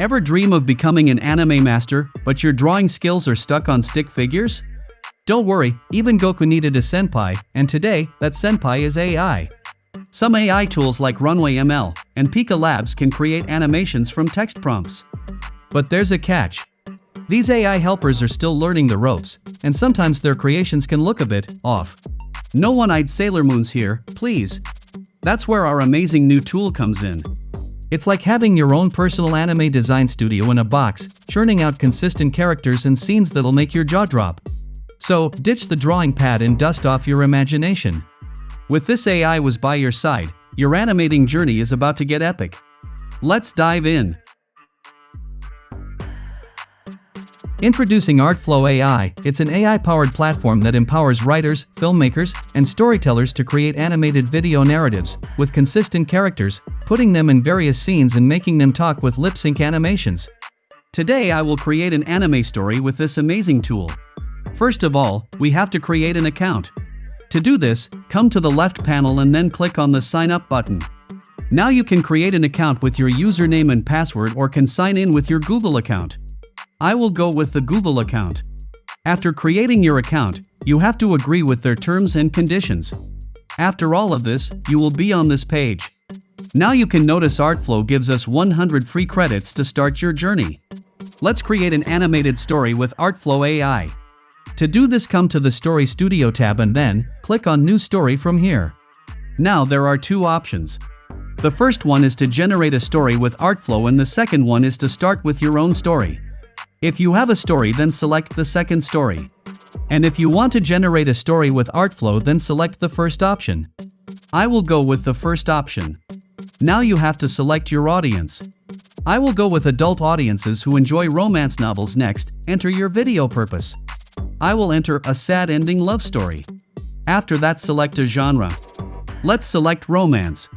Ever dream of becoming an anime master, but your drawing skills are stuck on stick figures? Don't worry, even Goku needed a senpai, and today, that senpai is AI. Some AI tools like Runway ML and Pika Labs can create animations from text prompts. But there's a catch. These AI helpers are still learning the ropes, and sometimes their creations can look a bit off. No one-eyed Sailor Moons here, please. That's where our amazing new tool comes in. It's like having your own personal anime design studio in a box, churning out consistent characters and scenes that'll make your jaw drop. So, ditch the drawing pad and dust off your imagination. With this AI was by your side, your animating journey is about to get epic. Let's dive in. Introducing ArtFlow AI, it's an AI-powered platform that empowers writers, filmmakers, and storytellers to create animated video narratives with consistent characters, putting them in various scenes and making them talk with lip-sync animations. Today I will create an anime story with this amazing tool. First of all, we have to create an account. To do this, come to the left panel and then click on the Sign Up button. Now you can create an account with your username and password or can sign in with your Google account. I will go with the Google account. After creating your account, you have to agree with their terms and conditions. After all of this, you will be on this page. Now you can notice ArtFlow gives us 100 free credits to start your journey. Let's create an animated story with ArtFlow AI. To do this, come to the Story Studio tab and then click on New Story from here. Now there are two options. The first one is to generate a story with ArtFlow and the second one is to start with your own story. If you have a story, then select the second story. And if you want to generate a story with ArtFlow, then select the first option. I will go with the first option. Now you have to select your audience. I will go with adult audiences who enjoy romance novels. Next, enter your video purpose. I will enter a sad ending love story. After that, select a genre. Let's select romance.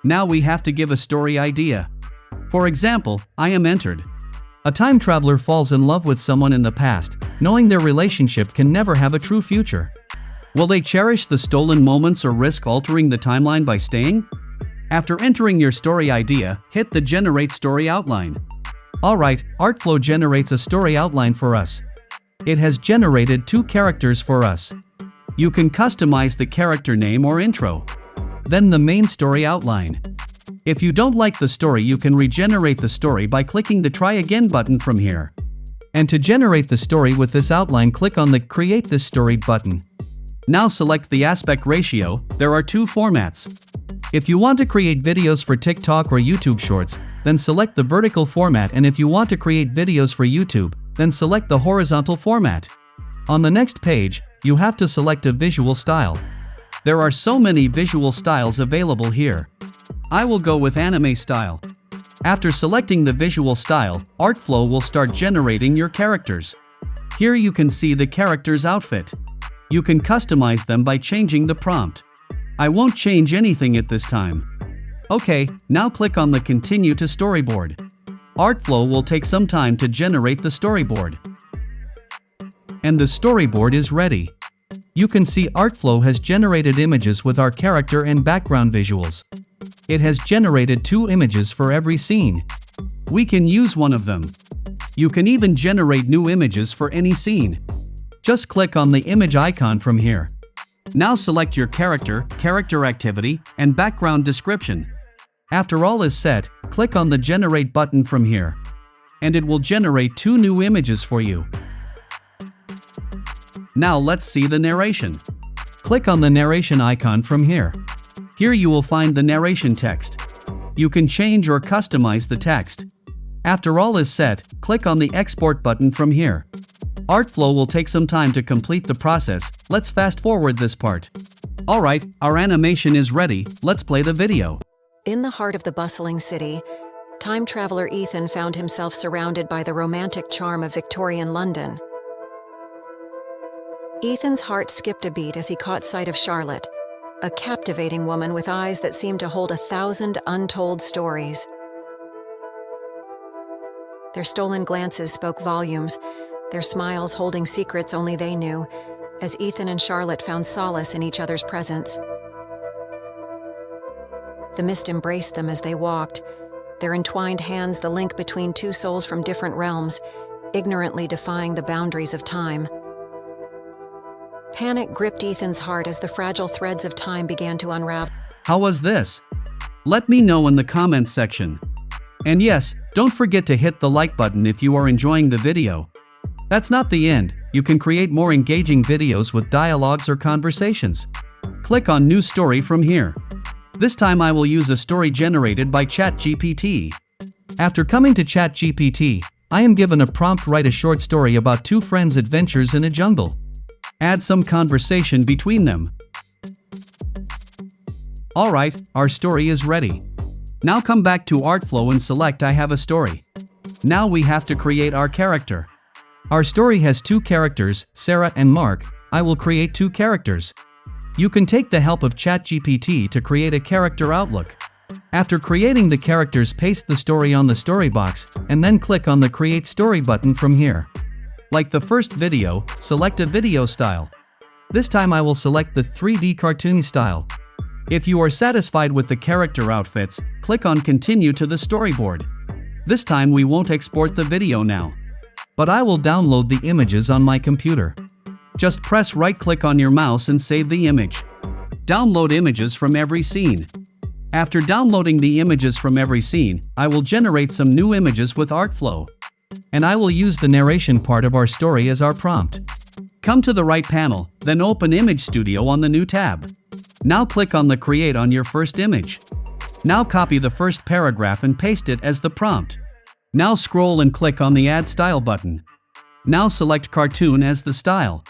Now we have to give a story idea. For example, I am entered. A time traveler falls in love with someone in the past, knowing their relationship can never have a true future. Will they cherish the stolen moments or risk altering the timeline by staying? After entering your story idea, hit the Generate Story Outline. Alright, ArtFlow generates a story outline for us. It has generated 2 characters for us. You can customize the character name or intro. Then the main story outline. If you don't like the story, you can regenerate the story by clicking the Try Again button from here. And to generate the story with this outline, click on the Create This Story button. Now select the aspect ratio. There are 2 formats. If you want to create videos for TikTok or YouTube Shorts, then select the vertical format, and if you want to create videos for YouTube, then select the horizontal format. On the next page, you have to select a visual style. There are so many visual styles available here. I will go with anime style. After selecting the visual style, ArtFlow will start generating your characters. Here you can see the character's outfit. You can customize them by changing the prompt. I won't change anything at this time. Okay, now click on the Continue to Storyboard. ArtFlow will take some time to generate the storyboard. And the storyboard is ready. You can see ArtFlow has generated images with our character and background visuals. It has generated 2 images for every scene. We can use one of them. You can even generate new images for any scene. Just click on the image icon from here. Now select your character, character activity, and background description. After all is set, click on the Generate button from here. And it will generate 2 new images for you. Now let's see the narration. Click on the narration icon from here. Here you will find the narration text. You can change or customize the text. After all is set, click on the Export button from here. ArtFlow will take some time to complete the process. Let's fast forward this part. Alright, our animation is ready. Let's play the video. In the heart of the bustling city, time traveler Ethan found himself surrounded by the romantic charm of Victorian London. Ethan's heart skipped a beat as he caught sight of Charlotte, a captivating woman with eyes that seemed to hold 1,000 untold stories. Their stolen glances spoke volumes, their smiles holding secrets only they knew, as Ethan and Charlotte found solace in each other's presence. The mist embraced them as they walked, their entwined hands the link between two souls from different realms, ignorantly defying the boundaries of time. Panic gripped Ethan's heart as the fragile threads of time began to unravel. How was this? Let me know in the comments section. And yes, don't forget to hit the like button if you are enjoying the video. That's not the end, you can create more engaging videos with dialogues or conversations. Click on New Story from here. This time I will use a story generated by ChatGPT. After coming to ChatGPT, I am given a prompt: write a short story about two friends' adventures in a jungle. Add some conversation between them. Alright, our story is ready. Now come back to ArtFlow and select I have a story. Now we have to create our character. Our story has two characters, Sarah and Mark. I will create two characters. You can take the help of ChatGPT to create a character outlook. After creating the characters, paste the story on the story box, and then click on the Create Story button from here. Like the first video, select a video style. This time I will select the 3D cartoon style. If you are satisfied with the character outfits, click on Continue to the storyboard. This time we won't export the video now, but I will download the images on my computer. Just press right-click on your mouse and save the image. Download images from every scene. After downloading the images from every scene, I will generate some new images with ArtFlow. And I will use the narration part of our story as our prompt. Come to the right panel, then open Image Studio on the new tab. Now click on the Create on your first image. Now copy the first paragraph and paste it as the prompt. Now scroll and click on the Add Style button. Now select Cartoon as the style.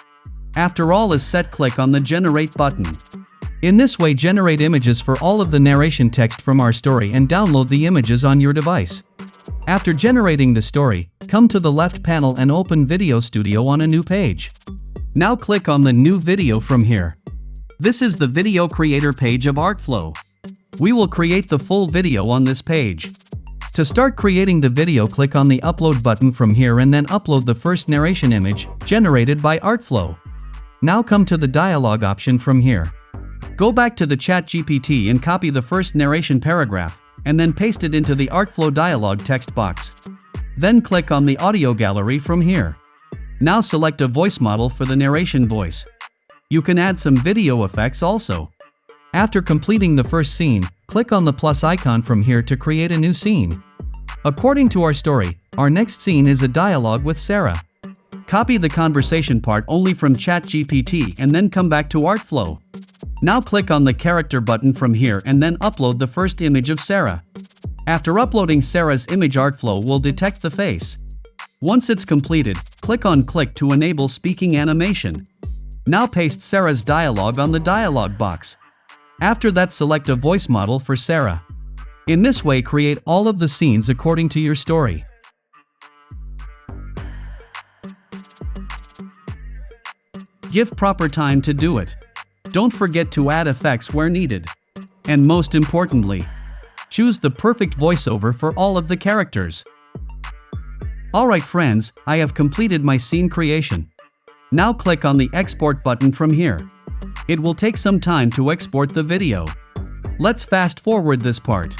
After all is set, click on the Generate button. In this way, generate images for all of the narration text from our story and download the images on your device. After generating the story, come to the left panel and open Video Studio on a new page. Now click on the New Video from here. This is the video creator page of ArtFlow. We will create the full video on this page. To start creating the video, click on the Upload button from here and then upload the first narration image, generated by ArtFlow. Now come to the dialogue option from here. Go back to the ChatGPT and copy the first narration paragraph, and then paste it into the ArtFlow dialogue text box. Then click on the audio gallery from here. Now select a voice model for the narration voice. You can add some video effects also. After completing the first scene, click on the plus icon from here to create a new scene. According to our story, our next scene is a dialogue with Sarah. Copy the conversation part only from ChatGPT and then come back to ArtFlow. Now click on the character button from here and then upload the first image of Sarah. After uploading Sarah's image, ArtFlow will detect the face. Once it's completed, click on Click to enable speaking animation. Now paste Sarah's dialogue on the dialogue box. After that, select a voice model for Sarah. In this way, create all of the scenes according to your story. Give proper time to do it. Don't forget to add effects where needed. And most importantly, choose the perfect voiceover for all of the characters. Alright friends, I have completed my scene creation. Now click on the Export button from here. It will take some time to export the video. Let's fast forward this part.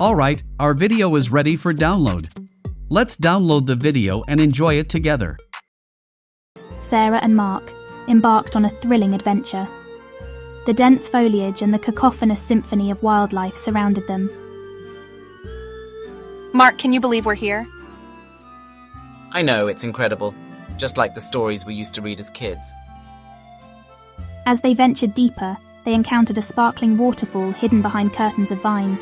Alright, our video is ready for download. Let's download the video and enjoy it together. Sarah and Mark embarked on a thrilling adventure. The dense foliage and the cacophonous symphony of wildlife surrounded them. Mark, can you believe we're here? I know, it's incredible. Just like the stories we used to read as kids. As they ventured deeper, they encountered a sparkling waterfall hidden behind curtains of vines.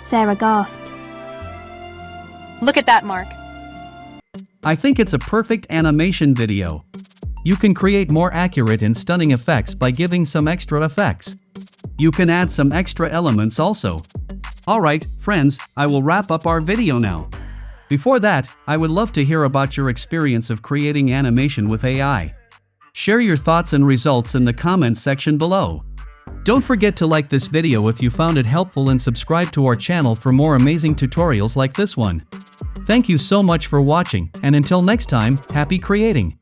Sarah gasped. Look at that, Mark. I think it's a perfect animation video. You can create more accurate and stunning effects by giving some extra effects. You can add some extra elements also. Alright, friends, I will wrap up our video now. Before that, I would love to hear about your experience of creating animation with AI. Share your thoughts and results in the comments section below. Don't forget to like this video if you found it helpful and subscribe to our channel for more amazing tutorials like this one. Thank you so much for watching, and until next time, happy creating!